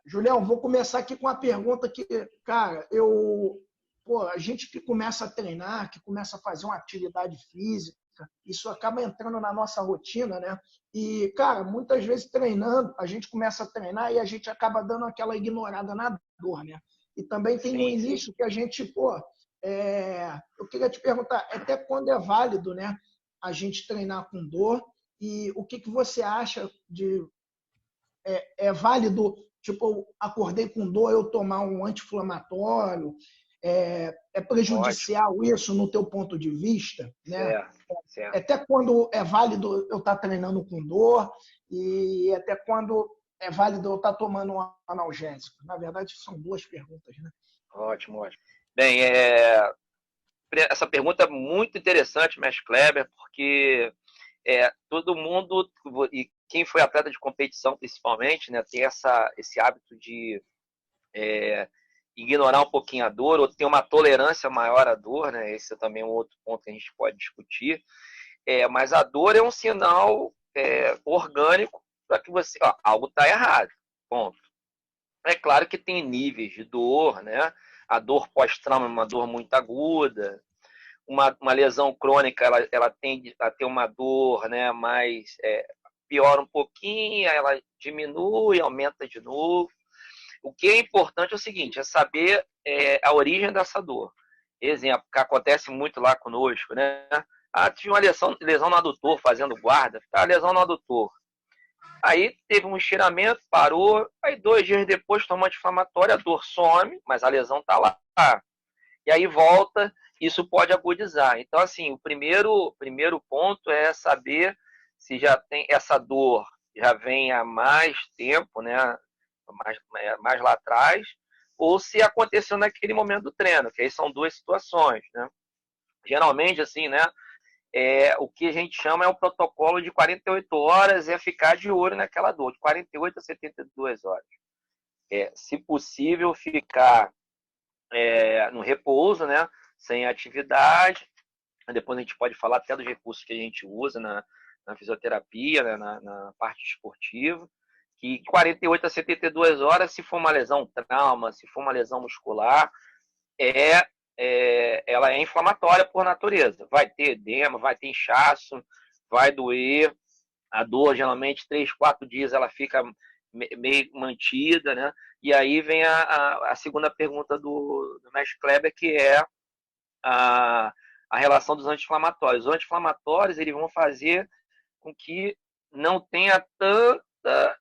Julião, vou começar aqui com uma pergunta que, cara, a gente que começa a treinar, que começa a fazer uma atividade física, isso acaba entrando na nossa rotina, né? E, cara, muitas vezes treinando, a gente começa a treinar e a gente acaba dando aquela ignorada na dor, né? E também tem no Sim, sim. início que a gente, eu queria te perguntar, até quando é válido, né, a gente treinar com dor? E o que você acha de é válido, tipo, eu acordei com dor, eu tomar um anti-inflamatório? É Ótimo. prejudicial isso no teu ponto de vista, né? Certo, certo. Até quando é válido eu estar treinando com dor e até quando é válido eu estar tomando um analgésico? Na verdade, são duas perguntas, né? Ótimo, ótimo. Bem, essa pergunta é muito interessante, mestre Kleber, porque todo mundo, e quem foi atleta de competição principalmente, né, tem esse hábito de ignorar um pouquinho a dor ou ter uma tolerância maior à dor, né? Esse é também um outro ponto que a gente pode discutir. Mas a dor é um sinal orgânico para que algo está errado. Ponto. É claro que tem níveis de dor, né? A dor pós-trauma é uma dor muito aguda. Uma lesão crônica, ela tende a ter uma dor, né, mais piora um pouquinho, ela diminui, aumenta de novo. O que é importante é o seguinte, é saber a origem dessa dor. Exemplo, que acontece muito lá conosco, né? Tive uma lesão no adutor, fazendo guarda, lesão no adutor. Aí teve um estiramento, parou, aí 2 dias depois toma anti-inflamatório, a dor some, mas a lesão está lá. E aí volta, isso pode agudizar. Então, assim, o primeiro ponto é saber se já tem essa dor, já vem há mais tempo, né? Mais lá atrás, ou se aconteceu naquele momento do treino, que aí são duas situações, né? Geralmente, assim, né? O que a gente chama é o protocolo de 48 horas, é ficar de olho naquela dor, de 48 a 72 horas. Se possível, ficar no repouso, né? Sem atividade. Depois a gente pode falar até dos recursos que a gente usa na fisioterapia, né? na parte esportiva. Que 48 a 72 horas, se for uma lesão trauma, se for uma lesão muscular, ela é inflamatória por natureza. Vai ter edema, vai ter inchaço, vai doer. A dor, geralmente, 3, 4 dias ela fica meio mantida, né? E aí vem a segunda pergunta do mestre Kleber, que é a relação dos anti-inflamatórios. Os anti-inflamatórios, eles vão fazer com que não tenha tanta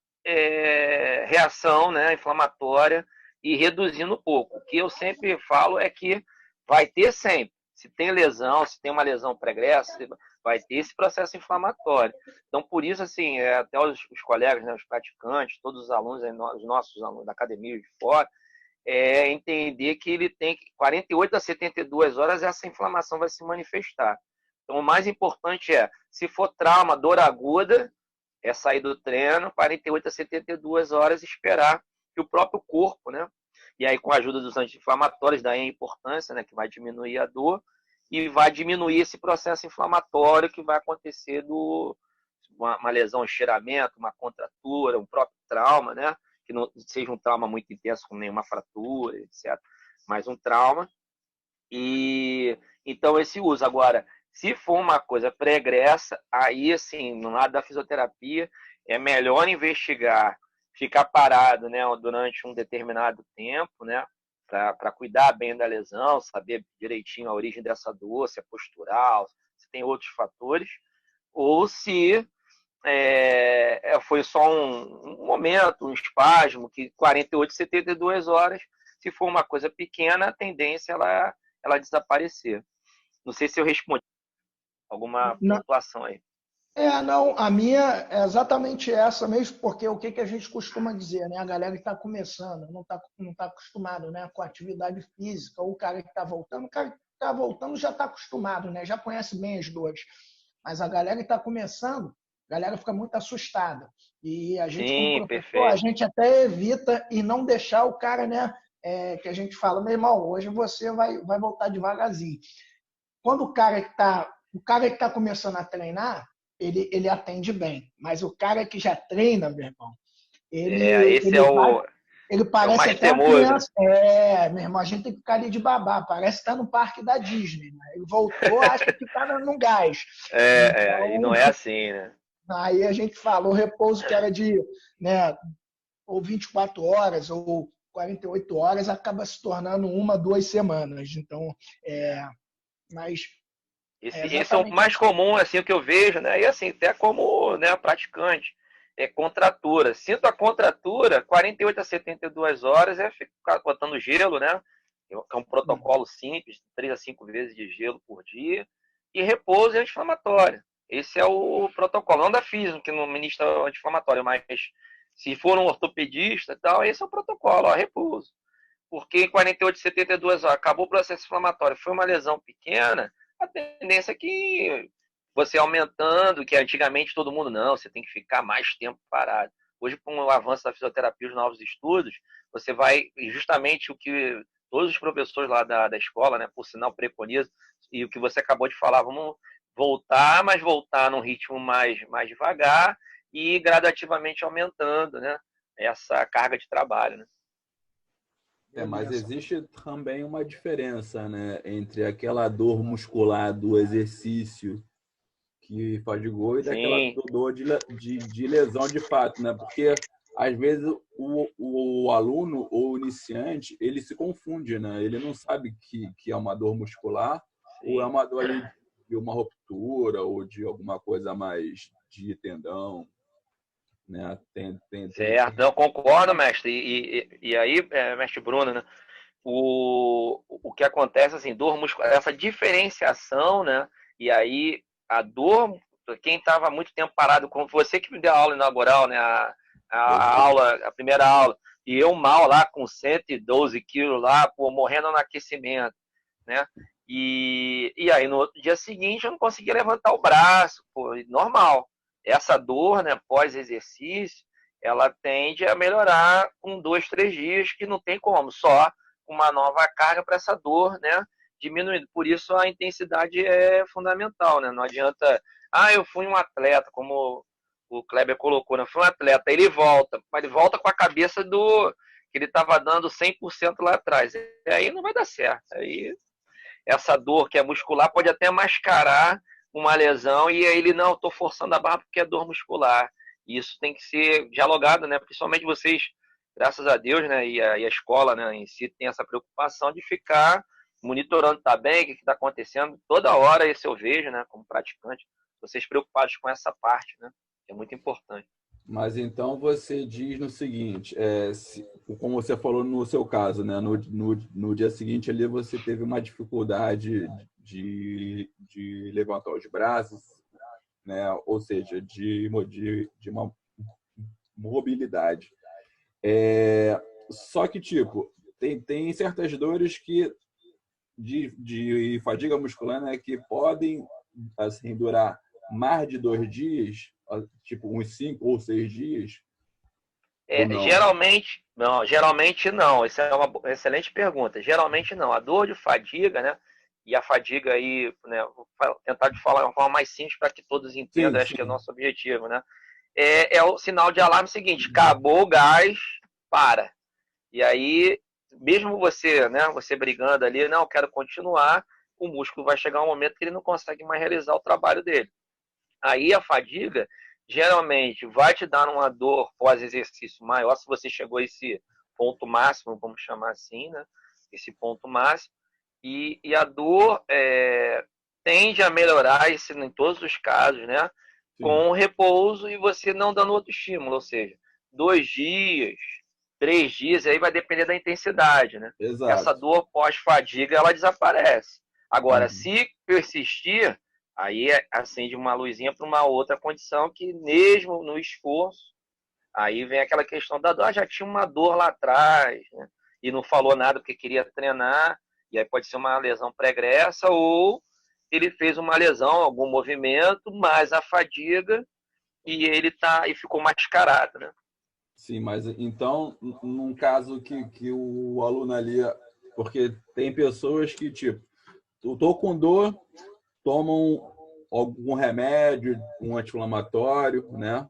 reação, né, inflamatória, e reduzindo um pouco. O que eu sempre falo é que vai ter sempre. Se tem lesão, se tem uma lesão pregressa, vai ter esse processo inflamatório. Então, por isso, assim, até os colegas, né, os praticantes, todos os alunos, os nossos alunos da academia de fora, entender que ele tem 48 a 72 horas essa inflamação vai se manifestar. Então, o mais importante se for trauma, dor aguda, sair do treino, 48 a 72 horas, esperar que o próprio corpo, né? E aí, com a ajuda dos anti-inflamatórios, daí a importância, né? Que vai diminuir a dor e vai diminuir esse processo inflamatório que vai acontecer uma lesão, um estiramento, uma contratura, um próprio trauma, né? Que não seja um trauma muito intenso, como nenhuma fratura, etc. Mas um trauma. E então esse uso. Agora, se for uma coisa pregressa, aí, assim, no lado da fisioterapia, é melhor investigar, ficar parado, né, durante um determinado tempo, né, para cuidar bem da lesão, saber direitinho a origem dessa dor, se é postural, se tem outros fatores, ou se foi só um momento, um espasmo, que 48, 72 horas, se for uma coisa pequena, a tendência é ela desaparecer. Não sei se eu respondi alguma Não, pontuação aí. não, a minha é exatamente essa mesmo, porque o que, que a gente costuma dizer, né? A galera que está começando, não tá acostumado, né, com a atividade física, ou o cara que está voltando, o cara que está voltando já está acostumado, né? Já conhece bem as dores. Mas a galera que está começando, a galera fica muito assustada. E a gente, como Sim, professor, a perfeito. gente até evita e não deixar o cara, né? Que a gente fala, meu irmão, hoje você vai voltar devagarzinho. Quando o cara que tá começando a treinar, ele atende bem. Mas o cara que já treina, meu irmão, Esse é o, ele é o parece mais até uma teimoso, né? criança. Meu irmão, a gente tem que ficar ali de babá. Parece estar no parque da Disney. Né? Ele voltou, acha que está no gás. E Então, não é assim, né? aí a gente fala, o repouso que era de, né, ou 24 horas ou 48 horas acaba se tornando 1, 2 semanas. Então, mas é Esse é o exatamente mais isso. comum, assim, o que eu vejo, né? E assim, até como, né, praticante, é contratura. Sinto a contratura, 48 a 72 horas é ficar botando gelo, né? É um protocolo simples, 3 a 5 vezes de gelo por dia, e repouso e anti-inflamatório. Esse é o protocolo, não da física, que não ministra anti-inflamatório, mas se for um ortopedista e tal, esse é o protocolo, ó, repouso. Porque em 48 a 72 horas acabou o processo inflamatório, foi uma lesão pequena, a tendência é que você aumentando, que antigamente todo mundo, não, você tem que ficar mais tempo parado. Hoje, com o avanço da fisioterapia, os novos estudos, você vai, justamente o que todos os professores lá da escola, né, por sinal, preconizam, e o que você acabou de falar, vamos voltar, mas voltar num ritmo mais devagar e gradativamente aumentando, né, essa carga de trabalho, né? Mas Beleza. existe também uma diferença, né, entre aquela dor muscular do exercício que fadigou e daquela Sim, dor de lesão de fato, né? Porque às vezes o aluno ou o iniciante ele se confunde, né? Ele não sabe que é uma dor muscular ou é sim. uma dor ali de uma ruptura ou de alguma coisa mais de tendão, né? Certo, eu concordo, mestre. E aí, mestre Bruno, né? O que acontece, assim, dor muscular, essa diferenciação, né? E aí, a dor, quem estava muito tempo parado, como você que me deu a aula inaugural, né? A aula, a primeira aula, e eu mal lá com 112 quilos lá, pô, morrendo no aquecimento, né? E aí, no outro dia seguinte, eu não conseguia levantar o braço, pô, normal. Essa dor, né, pós-exercício, ela tende a melhorar com 2, 3 dias, que não tem como, só uma nova carga para essa dor, né, diminuindo. Por isso a intensidade é fundamental, né? Não adianta, eu fui um atleta, como o Kleber colocou, né? Fui um atleta, ele volta, mas ele volta com a cabeça do que ele estava dando 100% lá atrás. E aí não vai dar certo. Aí essa dor que é muscular pode até mascarar uma lesão e aí ele, não, estou forçando a barra porque é dor muscular. E isso tem que ser dialogado, né? Principalmente vocês, graças a Deus, né? E a escola, né, em si tem essa preocupação de ficar monitorando, tá bem, o que está acontecendo. Toda hora isso eu vejo, né, como praticante, vocês preocupados com essa parte, né? Que é muito importante. Mas então você diz no seguinte, como você falou no seu caso, né? No dia seguinte ali você teve uma dificuldade de levantar os braços, né? Ou seja, de uma mobilidade. Só que, tipo, tem certas dores de fadiga muscular, né, que podem assim, durar mais de 2 dias, tipo uns 5 ou 6 dias, ou não? Geralmente não. Essa é uma excelente pergunta. Geralmente não. A dor de fadiga, né? E a fadiga aí, né? Vou tentar de falar de uma forma mais simples para que todos Sim, entendam, acho que é o sim. nosso objetivo, né? É o sinal de alarme seguinte: acabou o gás, para. E aí, mesmo você, né? Você brigando ali, não, quero continuar, o músculo vai chegar um momento que ele não consegue mais realizar o trabalho dele. Aí a fadiga geralmente vai te dar uma dor pós-exercício maior se você chegou a esse ponto máximo, vamos chamar assim, né? Esse ponto máximo. E a dor tende a melhorar, isso em todos os casos, né? Sim. Com o repouso e você não dando outro estímulo, ou seja, 2 dias, 3 dias, aí vai depender da intensidade, né? Essa Exato. dor pós-fadiga, ela desaparece. Agora, Uhum. se persistir, aí acende uma luzinha para uma outra condição que mesmo no esforço, aí vem aquela questão da dor, já tinha uma dor lá atrás, né? E não falou nada porque queria treinar, e aí pode ser uma lesão pregressa, ou ele fez uma lesão, algum movimento, mas a fadiga, e ele ficou mascarado, né? Sim, mas então, num caso que o aluno ali, porque tem pessoas que, tipo, eu tô com dor, tomam algum remédio, um anti-inflamatório, né?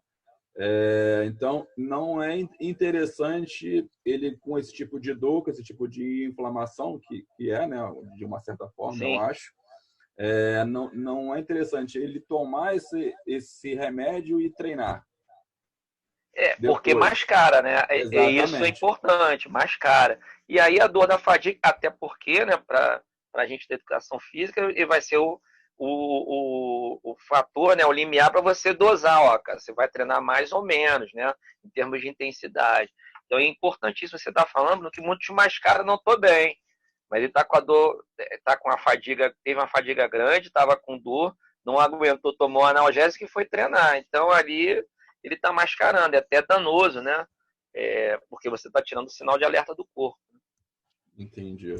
Então, não é interessante ele com esse tipo de dor, com esse tipo de inflamação, que é, né, de uma certa forma, eu Sim. acho. Não é interessante ele tomar esse remédio e treinar. Porque Depois. mascara, né? Isso é Exatamente. importante, mascara. E aí a dor da fadiga, até porque, né, para a gente da educação física, ele vai ser o fator, né, o limiar para você dosar, ó, cara, você vai treinar mais ou menos, né, em termos de intensidade. Então é importantíssimo você estar falando no que muitos mascaram, não estou bem, mas ele está com a dor, está com a fadiga, teve uma fadiga grande, estava com dor, não aguentou, tomou analgésico e foi treinar. Então ali ele está mascarando, é até danoso, né? Porque você está tirando o sinal de alerta do corpo. Entendi.